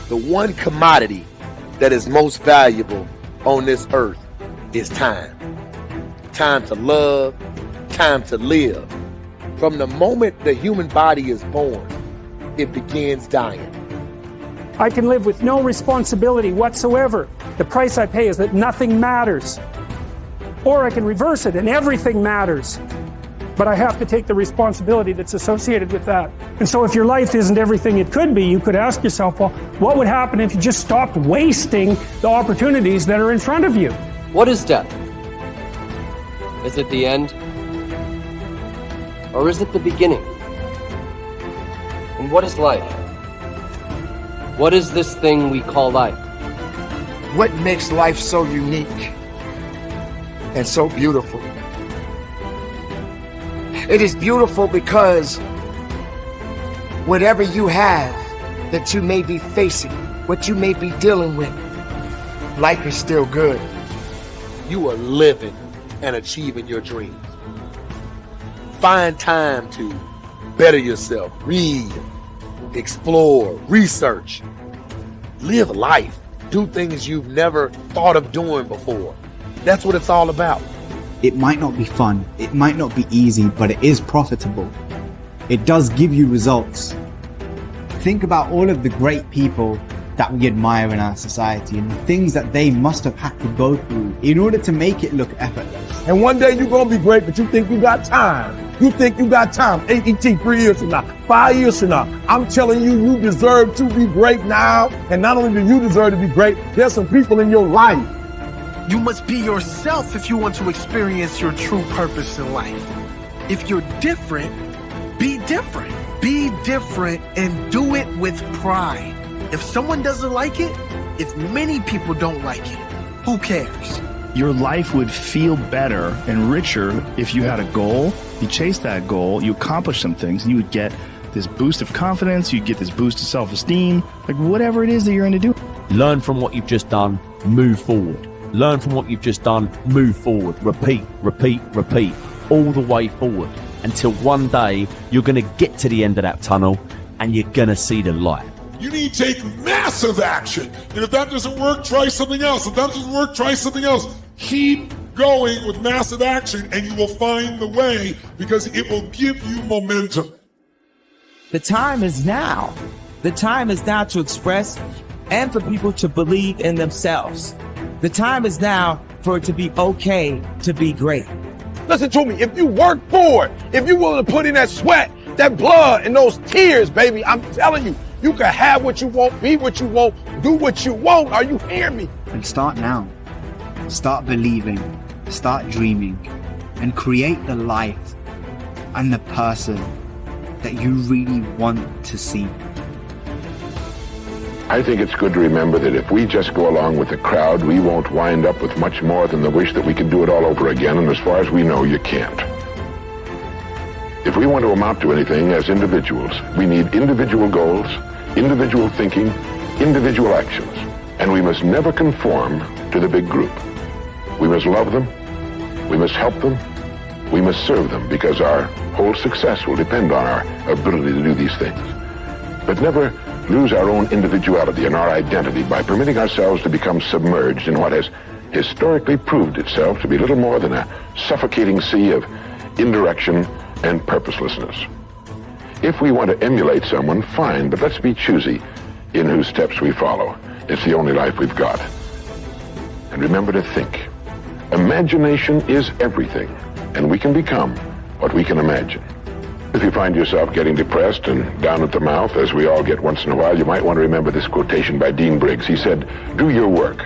The one commodity that is most valuable on this earth is time. Time to love, time to live. From the moment the human body is born, it begins dying. I can live with no responsibility whatsoever. The price I pay is that nothing matters. Or I can reverse it and everything matters. But I have to take the responsibility that's associated with that. And so if your life isn't everything it could be, you could ask yourself, well, what would happen if you just stopped wasting the opportunities that are in front of you? What is death? Is it the end? Or is it the beginning? And what is life? What is this thing we call life? What makes life so unique and so beautiful? It is beautiful because whatever you have that you may be facing, what you may be dealing with, life is still good. You are living and achieving your dreams. Find time to better yourself, read, explore, research, live life, do things you've never thought of doing before. That's what it's all about. It might not be fun, it might not be easy, but it is profitable. It does give you results. Think about all of the great people that we admire in our society and the things that they must have had to go through in order to make it look effortless. And one day you're going to be great, but you think you got time. You think you got time. AET 3 years from now, 5 years from now. I'm telling you, you deserve to be great now. And not only do you deserve to be great, there's some people in your life. You must be yourself if you want to experience your true purpose in life. If you're different, be different. Be different and do it with pride. If someone doesn't like it, if many people don't like it, who cares? Your life would feel better and richer if you had a goal, you chased that goal, you accomplished some things, and you would get this boost of confidence, you'd get this boost of self-esteem, like whatever it is that you're going to do. Learn from what you've just done, move forward. Learn from what you've just done, move forward. Repeat, repeat, repeat, all the way forward until one day you're going to get to the end of that tunnel and you're going to see the light. You need to take massive action. And if that doesn't work, try something else. If that doesn't work, try something else. Keep going with massive action and you will find the way because it will give you momentum. The time is now. The time is now to express and for people to believe in themselves. The time is now for it to be okay to be great. Listen to me. If you work for it, if you're willing to put in that sweat, that blood, and those tears, baby, I'm telling you, you can have what you want, be what you want, do what you want. Are you hearing me? And start now. Start believing, start dreaming, and create the life and the person that you really want to see. I think it's good to remember that if we just go along with the crowd, we won't wind up with much more than the wish that we could do it all over again, and as far as we know, you can't. If we want to amount to anything as individuals, we need individual goals, individual thinking, individual actions, and we must never conform to the big group. We must love them, we must help them, we must serve them, because our whole success will depend on our ability to do these things. But never lose our own individuality and our identity by permitting ourselves to become submerged in what has historically proved itself to be little more than a suffocating sea of indirection and purposelessness. If we want to emulate someone, fine, but let's be choosy in whose steps we follow. It's the only life we've got. And remember to think. Imagination is everything, and we can become what we can imagine. If you find yourself getting depressed and down at the mouth, as we all get once in a while, you might want to remember this quotation by Dean Briggs. He said, "Do your work.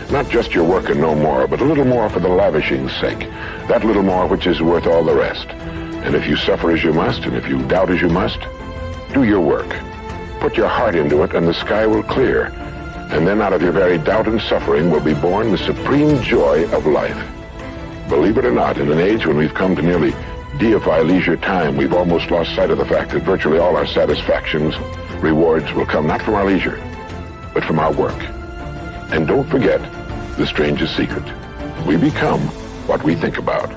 Not just your work and no more, but a little more for the lavishing's sake. That little more which is worth all the rest. And if you suffer as you must, and if you doubt as you must, do your work. Put your heart into it, and the sky will clear. And then out of your very doubt and suffering will be born the supreme joy of life." Believe it or not, in an age when we've come to nearly deify leisure time, we've almost lost sight of the fact that virtually all our satisfactions, rewards will come not from our leisure, but from our work. And don't forget the strangest secret. We become what we think about.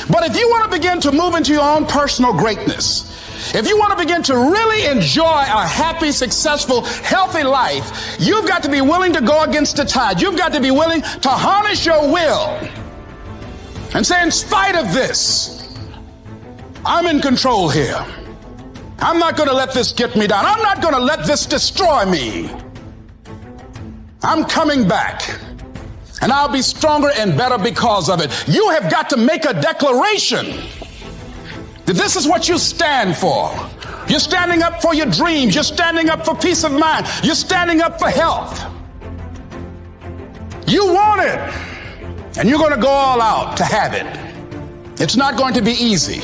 But if you want to begin to move into your own personal greatness, If you want to begin to really enjoy a happy, successful, healthy life, you've got to be willing to go against the tide. You've got to be willing to harness your will and say, in spite of this, I'm in control here. I'm not going to let this get me down. I'm not going to let this destroy me. I'm coming back, and I'll be stronger and better because of it. You have got to make a declaration that this is what you stand for. You're standing up for your dreams. You're standing up for peace of mind. You're standing up for health. You want it, and you're going to go all out to have it. It's not going to be easy.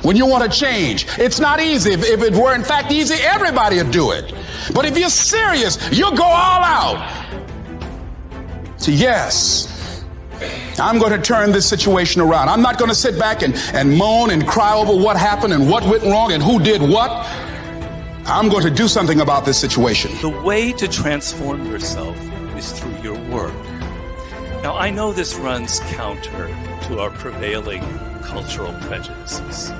When you want to change, it's not easy. If it were in fact easy, everybody would do it. But if you're serious, you'll go all out. So yes, I'm going to turn this situation around. I'm not going to sit back and moan and cry over what happened and what went wrong and who did what. I'm going to do something about this situation. The way to transform yourself is through your work. Now, I know this runs counter to our prevailing cultural prejudices.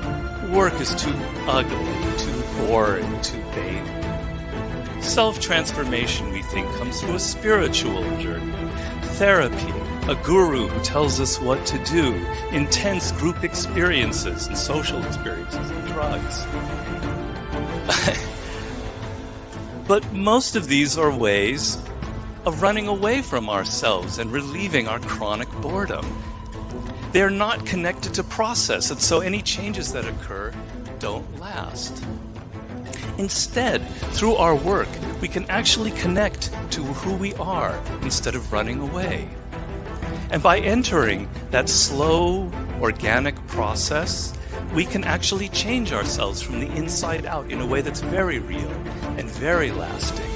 Work is too ugly, too boring, too vain. Self-transformation, we think, comes through a spiritual journey. Therapy, a guru who tells us what to do, intense group experiences and social experiences, and drugs. But most of these are ways of running away from ourselves and relieving our chronic boredom. They're not connected to process, and so any changes that occur don't last. Instead, through our work, we can actually connect to who we are instead of running away. And by entering that slow, organic process, we can actually change ourselves from the inside out in a way that's very real and very lasting.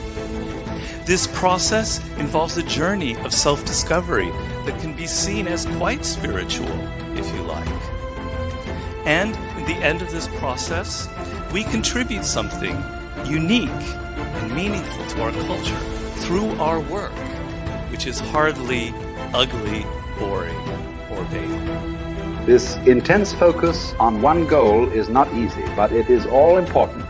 This process involves a journey of self-discovery that can be seen as quite spiritual, if you like. And in the end of this process, we contribute something unique and meaningful to our culture through our work, which is hardly ugly, boring, or vain. This intense focus on one goal is not easy, but it is all important.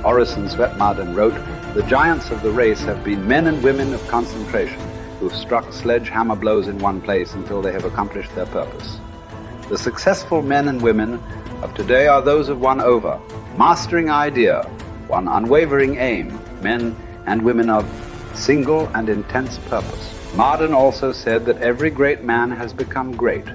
Orison Swett Marden wrote, "The giants of the race have been men and women of concentration who've struck sledgehammer blows in one place until they have accomplished their purpose. The successful men and women of today are those of one over, mastering idea, one unwavering aim, men and women of single and intense purpose." Marden also said that every great man has become great.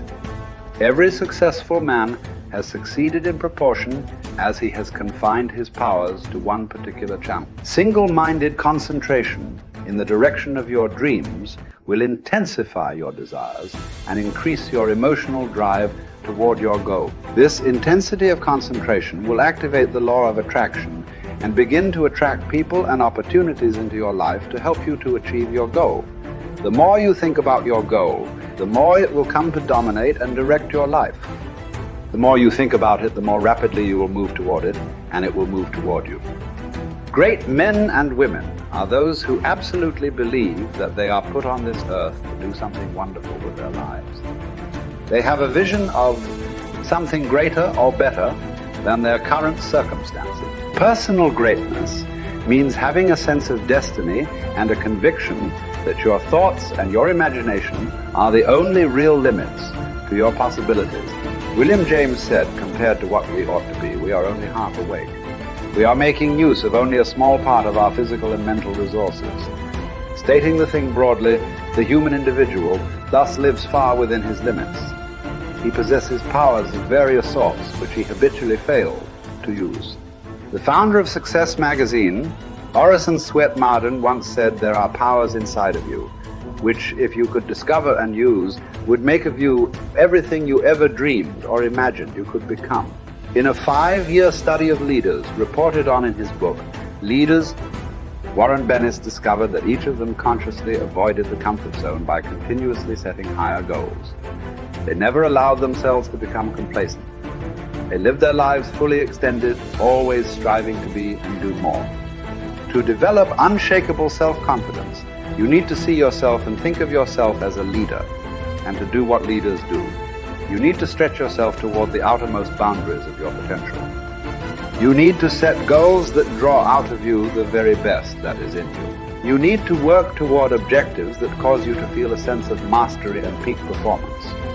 Every successful man has succeeded in proportion as he has confined his powers to one particular channel. Single-minded concentration in the direction of your dreams will intensify your desires and increase your emotional drive toward your goal. This intensity of concentration will activate the law of attraction and begin to attract people and opportunities into your life to help you to achieve your goal. The more you think about your goal, the more it will come to dominate and direct your life. The more you think about it, the more rapidly you will move toward it, and it will move toward you. Great men and women are those who absolutely believe that they are put on this earth to do something wonderful with their lives. They have a vision of something greater or better than their current circumstances. Personal greatness means having a sense of destiny and a conviction that your thoughts and your imagination are the only real limits to your possibilities. William James said, compared to what we ought to be, we are only half awake. We are making use of only a small part of our physical and mental resources. Stating the thing broadly, the human individual thus lives far within his limits. He possesses powers of various sorts which he habitually fails to use. The founder of Success magazine, Orison Swett Marden, once said, "There are powers inside of you, which, if you could discover and use, would make of you everything you ever dreamed or imagined you could become." In a 5-year study of leaders reported on in his book, Leaders, Warren Bennis discovered that each of them consciously avoided the comfort zone by continuously setting higher goals. They never allowed themselves to become complacent. They lived their lives fully extended, always striving to be and do more. To develop unshakable self-confidence, you need to see yourself and think of yourself as a leader, and to do what leaders do. You need to stretch yourself toward the outermost boundaries of your potential. You need to set goals that draw out of you the very best that is in you. You need to work toward objectives that cause you to feel a sense of mastery and peak performance.